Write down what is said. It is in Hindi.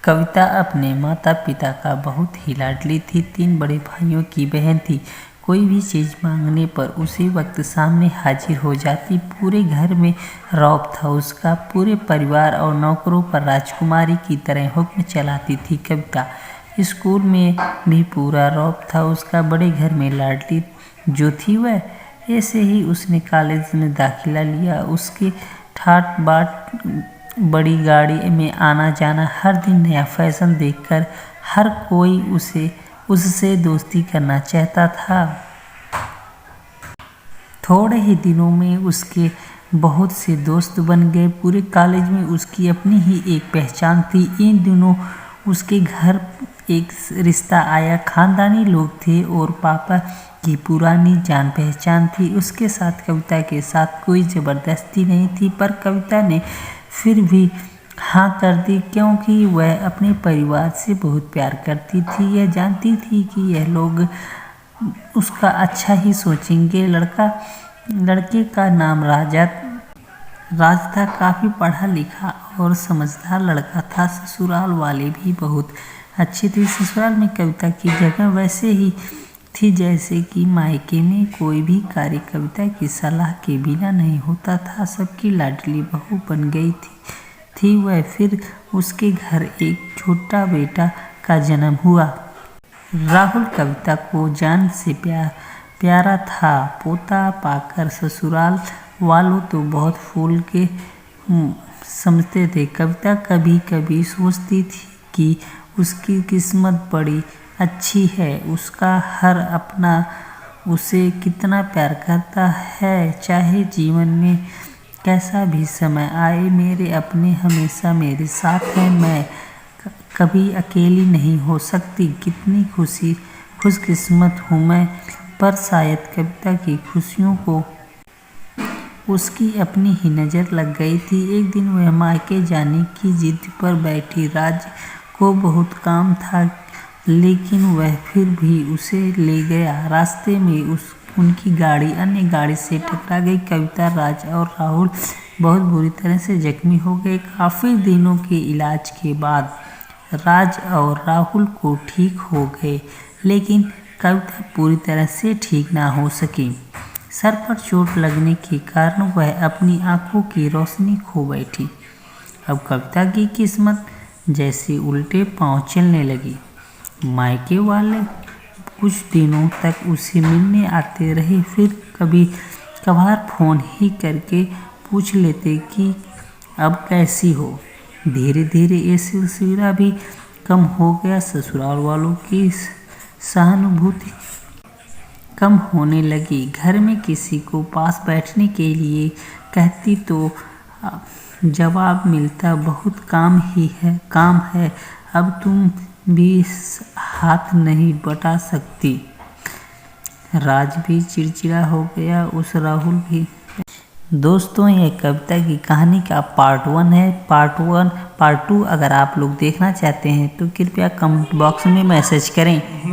कविता अपने माता पिता का बहुत ही लाडली थी। 3 बड़े भाइयों की बहन थी। कोई भी चीज़ मांगने पर उसी वक्त सामने हाजिर हो जाती। पूरे घर में रौब था उसका। पूरे परिवार और नौकरों पर राजकुमारी की तरह हुक्म चलाती थी कविता। स्कूल में भी पूरा रौब था उसका। बड़े घर में लाडली जो थी वह। ऐसे ही उसने कॉलेज में दाखिला लिया। उसके ठाट बाट बड़ी गाड़ी में आना जाना, हर दिन नया फैशन देखकर हर कोई उससे दोस्ती करना चाहता था। थोड़े ही दिनों में उसके बहुत से दोस्त बन गए। पूरे कॉलेज में उसकी अपनी ही एक पहचान थी। इन दिनों उसके घर एक रिश्ता आया। खानदानी लोग थे और पापा की पुरानी जान पहचान थी। उसके साथ कविता के साथ कोई ज़बरदस्ती नहीं थी, पर कविता ने फिर भी हाँ कर दी, क्योंकि वह अपने परिवार से बहुत प्यार करती थी। यह जानती थी कि यह लोग उसका अच्छा ही सोचेंगे। लड़के का नाम राज था। काफ़ी पढ़ा लिखा और समझदार लड़का था। ससुराल वाले भी बहुत अच्छी थी। ससुराल में कविता की जगह वैसे ही थी जैसे कि मायके में कोई भी कार्य कविता की सलाह के बिना नहीं होता था। सबकी लाडली बहू बन गई थी वह। फिर उसके घर एक छोटा बेटा का जन्म हुआ। राहुल कविता को जान से प्यारा था। पोता पाकर ससुराल वालों तो बहुत फूल के समझते थे। कविता कभी कभी सोचती थी कि उसकी किस्मत बड़ी अच्छी है। उसका हर अपना उसे कितना प्यार करता है। चाहे जीवन में कैसा भी समय आए, मेरे अपने हमेशा मेरे साथ हैं। मैं कभी अकेली नहीं हो सकती। कितनी खुशकिस्मत हूँ मैं। पर शायद कविता की खुशियों को उसकी अपनी ही नज़र लग गई थी। एक दिन वह मायके जाने की जिद पर बैठी। राज को बहुत काम था, लेकिन वह फिर भी उसे ले गया। रास्ते में उनकी गाड़ी अन्य गाड़ी से टकरा गई। कविता, राज और राहुल बहुत बुरी तरह से जख्मी हो गए। काफ़ी दिनों के इलाज के बाद राज और राहुल को ठीक हो गए, लेकिन कविता पूरी तरह से ठीक ना हो सकी। सर पर चोट लगने के कारण वह अपनी आंखों की रोशनी खो बैठी। अब कविता की किस्मत जैसे उल्टे पांव चलने लगी। मायके वाले कुछ दिनों तक उसे मिलने आते रहे, फिर कभी कभार फोन ही करके पूछ लेते कि अब कैसी हो। धीरे धीरे ये सिलसिला भी कम हो गया। ससुराल वालों की सहानुभूति कम होने लगी। घर में किसी को पास बैठने के लिए कहती तो जवाब मिलता, बहुत काम है, अब तुम भी हाथ नहीं बटा सकती। राज भी चिड़चिड़ा हो गया, उस राहुल भी। दोस्तों, यह कविता की कहानी का पार्ट 1 है। पार्ट 2 अगर आप लोग देखना चाहते हैं तो कृपया कमेंट बॉक्स में मैसेज करें।